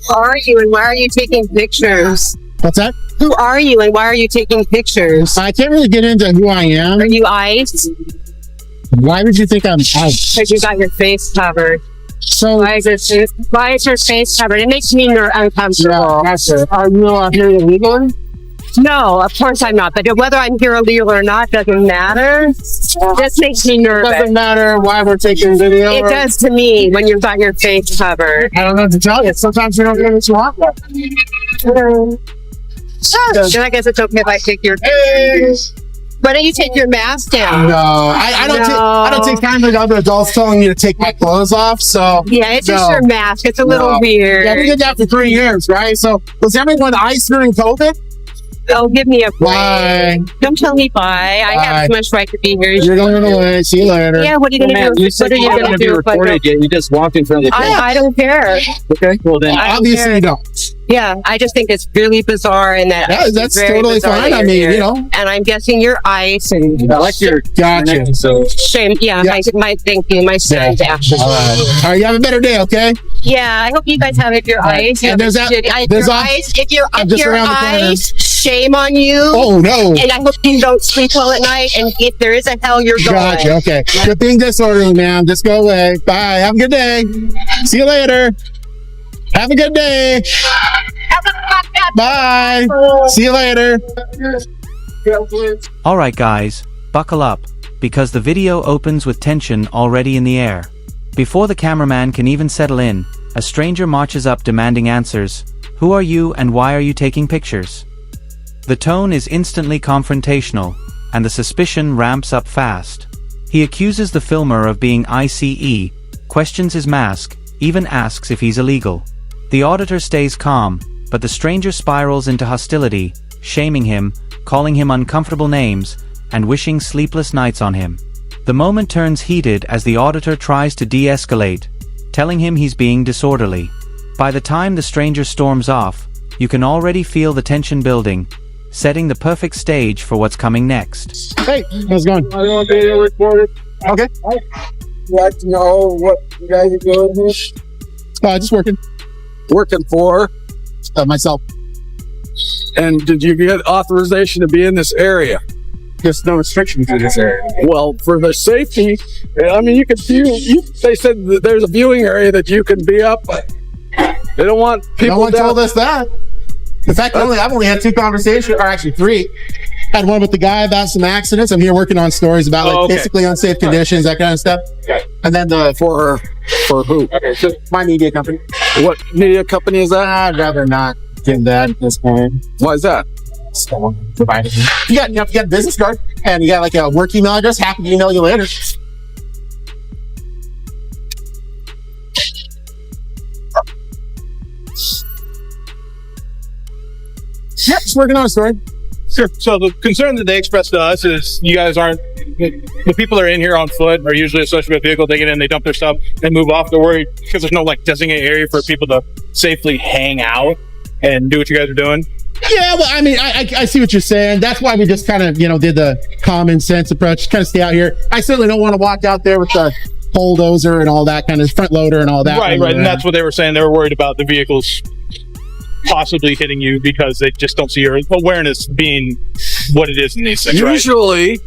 Who are you and why are you taking pictures? What's that? Who are you and why are you taking pictures? I can't really get into who I am. Are you ICE? Why would you think I'm ICE? Because you got your face covered. So, Why is your face covered? It makes me uncomfortable. are you here illegally? No, of course I'm not. But whether I'm here illegal or not doesn't matter. This makes me nervous. Doesn't matter why we're taking video. It does to me when you've got your face covered. I don't know what to tell you. Sometimes you don't get what you want. Then I guess it's okay if I take your face. Why don't you take your mask down? No, I don't take time with other adults telling me to take my clothes off. So yeah, it's just your mask. It's a little weird. Yeah, we did that for 3 years, right? So was everyone ICE during COVID? Oh, give me a break. Bye. Don't tell me bye. I have as much right to be here. You're going away. See you later. Yeah, what are you going to do? What are you going to do? Recorded yet? You just walked in front of the camera. I don't care. Okay, well then. Obviously you don't. Yeah, I just think it's really bizarre and that's totally fine. I mean, you know. And I'm guessing you're ICE and I like your gotcha. So shame. Yeah, my thinking, my standout. All right, you have a better day, okay? Yeah, I hope you guys have it. If you're ICE, and there's that. If you're ICE, shame on you. Oh no! And I hope you don't sleep well at night. And if there is a hell, you're going. Gotcha. Okay. You're being disorderly, ma'am. Just go away. Bye. Have a good day. See you later. Have a good day. Bye. See you later. Alright guys, buckle up, because the video opens with tension already in the air. Before the cameraman can even settle in, a stranger marches up demanding answers. Who are you and why are you taking pictures? The tone is instantly confrontational, and the suspicion ramps up fast. He accuses the filmer of being ICE, questions his mask, even asks if he's illegal. The auditor stays calm, but the stranger spirals into hostility, shaming him, calling him uncomfortable names, and wishing sleepless nights on him. The moment turns heated as the auditor tries to de-escalate, telling him he's being disorderly. By the time the stranger storms off, you can already feel the tension building, setting the perfect stage for what's coming next. Hey, how's it going? I want to be recorded. Okay. I'd like to know what you guys are doing here. Just working. Working for? Myself. And did you get authorization to be in this area? There's no restrictions in this area. Well, for the safety, I mean, you can view. They said that there's a viewing area that you can be up. They don't want people. No one told us that. In fact, I've only had 2 conversations, or actually 3. Had one with the guy about some accidents. I'm here working on stories about basically unsafe conditions, that kind of stuff. And then for who? My media company. What media company is that? I'd rather not get that at this point. Why is that? You got a business card and you got like a work email address. Happy to email you later. Yep, just working on a story. Sure. So the concern that they expressed to us is you guys aren't, the people that are in here on foot are usually associated with vehicle. They get in, they dump their stuff, they move off. They're worried because there's no like designated area for people to safely hang out and do what you guys are doing. Yeah, well, I mean, I see what you're saying. That's why we just kind of, did the common sense approach, kind of stay out here. I certainly don't want to walk out there with the bulldozer and all that kind of front loader and all that. Right. And that's what they were saying. They were worried about the vehicles possibly hitting you because they just don't see your awareness being what it is in these things. Usually,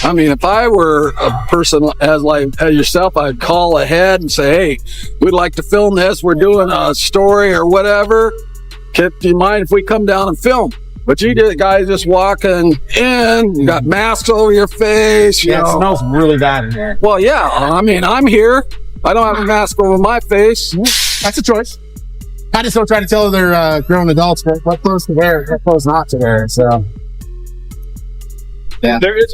I mean, if I were a person as yourself, I'd call ahead and say, hey, we'd like to film this. We're doing a story or whatever. Do you mind if we come down and film? But you guys just walking in, you got masks over your face. Yeah, it smells really bad in here. Well, yeah, I mean, I'm here. I don't have a mask over my face. That's a choice. I just don't try to tell other grown adults what clothes to wear, what clothes not to wear. So, yeah, there is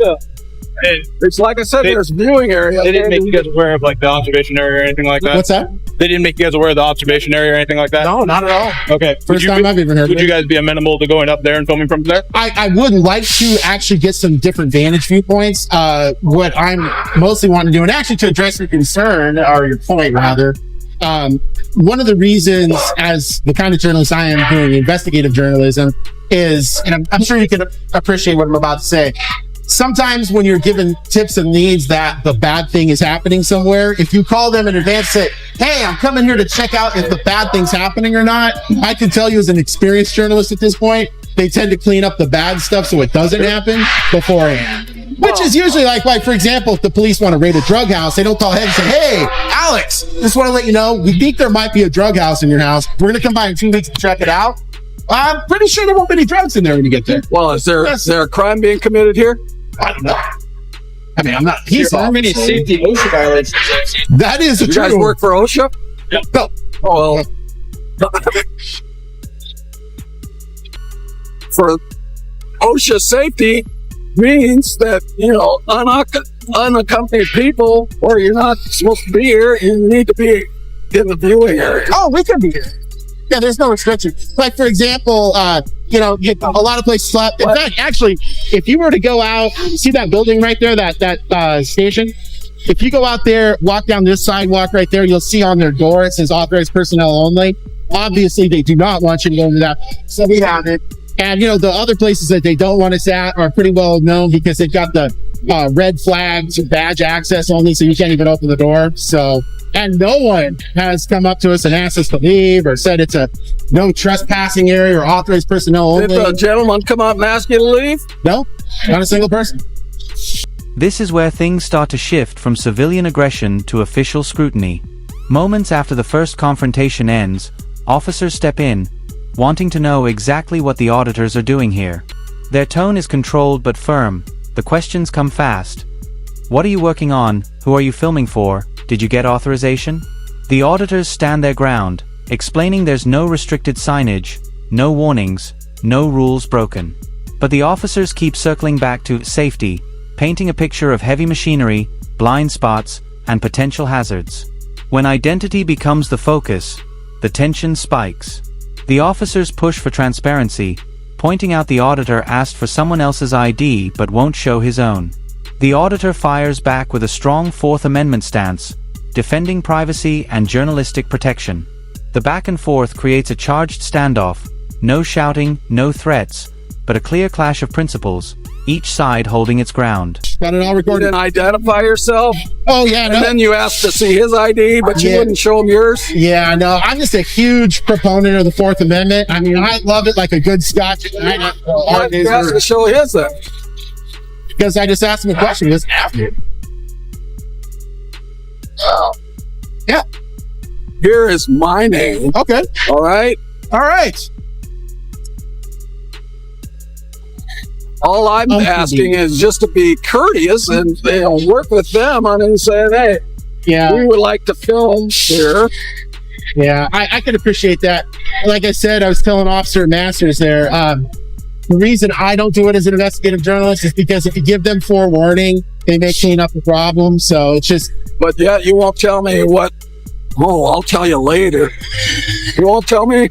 it's like I said, there's a viewing area. They didn't make you guys aware of like the observation area or anything like that. What's that? They didn't make you guys aware of the observation area or anything like that. No, not at all. Okay. First time I've even heard of it. Would you guys be amenable to going up there and filming from there? I would like to actually get some different vantage viewpoints. What I'm mostly wanting to do, and actually to address your concern, or your point rather, one of the reasons as the kind of journalist I am doing investigative journalism is, and I'm sure you can appreciate what I'm about to say, sometimes when you're given tips and leads that the bad thing is happening somewhere, if you call them in advance, say, hey, I'm coming here to check out if the bad thing's happening or not. I can tell you as an experienced journalist at this point, they tend to clean up the bad stuff so it doesn't happen beforehand. Which is usually like, for example, if the police want to raid a drug house, they don't call ahead and say, hey, Alex, just want to let you know, we think there might be a drug house in your house. We're going to come by in 2 weeks to check it out. I'm pretty sure there won't be any drugs in there when you get there. Well, is there a crime being committed here? I don't know. I mean, I'm not. He's How many safety OSHA violations? That is a You true. guys work for OSHA? No. Oh, well. For OSHA safety means that, unaccompanied people, or you're not supposed to be here, you need to be in the viewing area. Oh, we could be here. Yeah, there's no restriction. Like, for example, a lot of places slap. In fact, actually, if you were to go out, see that building right there, that station? If you go out there, walk down this sidewalk right there, you'll see on their door, it says authorized personnel only. Obviously, they do not want you to go into that. So we have it. And, the other places that they don't want us at are pretty well known because they've got the red flags, badge access only, so you can't even open the door. So, and no one has come up to us and asked us to leave or said it's a no trespassing area or authorized personnel only. Did the gentleman come up and ask you to leave? No, not a single person. This is where things start to shift from civilian aggression to official scrutiny. Moments after the first confrontation ends, officers step in, wanting to know exactly what the auditors are doing here. Their tone is controlled but firm. The questions come fast. What are you working on? Who are you filming for? Did you get authorization? The auditors stand their ground, explaining there's no restricted signage, no warnings, no rules broken. But the officers keep circling back to safety, painting a picture of heavy machinery, blind spots, and potential hazards. When identity becomes the focus, the tension spikes. The officers push for transparency, pointing out the auditor asked for someone else's ID but won't show his own. The auditor fires back with a strong Fourth Amendment stance, defending privacy and journalistic protection. The back and forth creates a charged standoff, no shouting, no threats, but a clear clash of principles, each side holding its ground. Got it all You recorded. didn't identify yourself, Oh, yeah, and no. then you asked to see his ID, but you Yeah. wouldn't show him yours? Yeah, no, I'm just a huge proponent of the Fourth Amendment. I mean, I love it like a good Scotch. Why did you ask to show his then? Because I just asked him a question. He doesn't have to. Yeah. Here is my name, Okay. all right? All right. All I'm asking is just to be courteous and work with them on and saying, hey, Yeah. we would like to film here. Yeah. I can appreciate that. Like I said, I was telling Officer Masters there, the reason I don't do it as an investigative journalist is because if you give them forewarning, they may clean up the problem. So it's just, But yet you won't tell me what. Oh, I'll tell you later. You won't tell me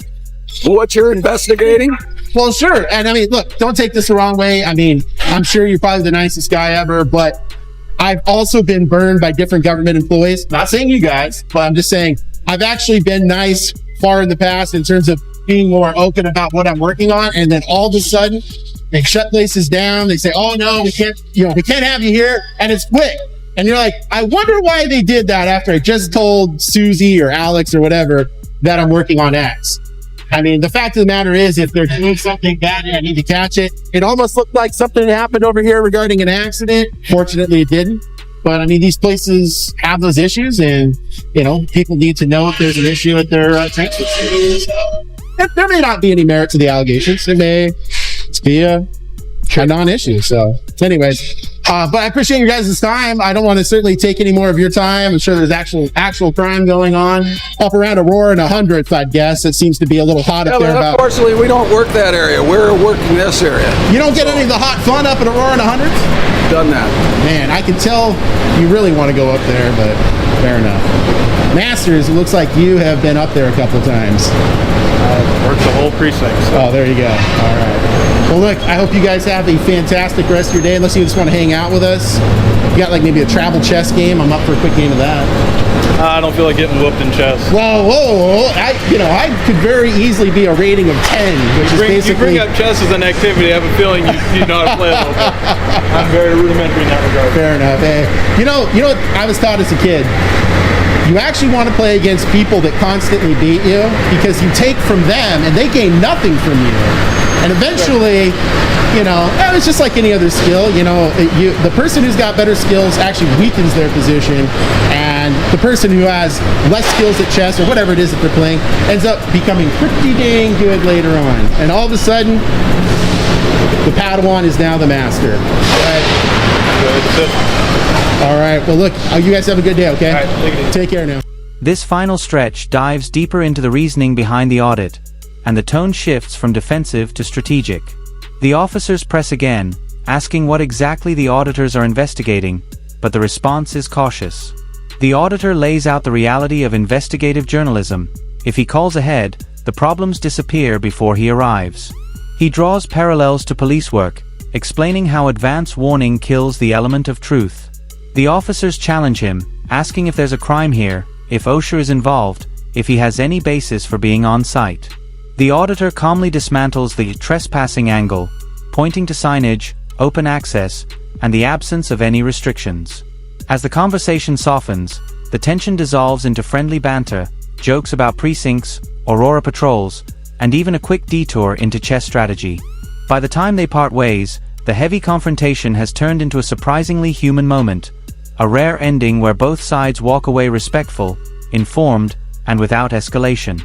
what you're investigating? well, sure. And I mean, look, don't take this the wrong way. I mean, I'm sure you're probably the nicest guy ever, but I've also been burned by different government employees. Not saying you guys, but I'm just saying I've actually been nice far in the past in terms of being more open about what I'm working on. And then all of a sudden they shut places down. They say, oh no, we can't have you here. And it's quick. And you're like, I wonder why they did that after I just told Susie or Alex or whatever that I'm working on X. I mean, the fact of the matter is, if they're doing something bad and I need to catch it, it almost looked like something happened over here regarding an accident. Fortunately, it didn't. But I mean, these places have those issues, and people need to know if there's an issue at their transfer station. So, there may not be any merit to the allegations. There may be a non-issue. So, anyways. But I appreciate you guys' time. I don't want to certainly take any more of your time. I'm sure there's actual crime going on up around Aurora and 100th, I'd guess. It seems to be a little hot up there. But unfortunately, we don't work that area. We're working this area. You don't get any of the hot fun up in Aurora and 100th? Done that. Man, I can tell you really want to go up there, but fair enough. Masters, it looks like you have been up there a couple times. Worked the whole precinct. So. Oh, there you go. All right. Well, look, I hope you guys have a fantastic rest of your day. Unless you just want to hang out with us. You got like maybe a travel chess game. I'm up for a quick game of that. I don't feel like getting whooped in chess. Whoa. I could very easily be a rating of 10, which is basically... You bring up chess as an activity, I have a feeling you know how to play a little bit. I'm very rudimentary in that regard. Fair enough. Hey, you know what I was taught as a kid? You actually want to play against people that constantly beat you because you take from them and they gain nothing from you. And eventually, it's just like any other skill. The person who's got better skills actually weakens their position, and the person who has less skills at chess or whatever it is that they're playing ends up becoming pretty dang good later on. And all of a sudden, the Padawan is now the master. All right. Well, look, you guys have a good day, okay? All right, take care now. This final stretch dives deeper into the reasoning behind the audit, and the tone shifts from defensive to strategic. The officers press again, asking what exactly the auditors are investigating, but the response is cautious. The auditor lays out the reality of investigative journalism. If he calls ahead, the problems disappear before he arrives. He draws parallels to police work, explaining how advance warning kills the element of truth. The officers challenge him, asking if there's a crime here, if OSHA is involved, if he has any basis for being on site. The auditor calmly dismantles the trespassing angle, pointing to signage, open access, and the absence of any restrictions. As the conversation softens, the tension dissolves into friendly banter, jokes about precincts, Aurora patrols, and even a quick detour into chess strategy. By the time they part ways, the heavy confrontation has turned into a surprisingly human moment, a rare ending where both sides walk away respectful, informed, and without escalation.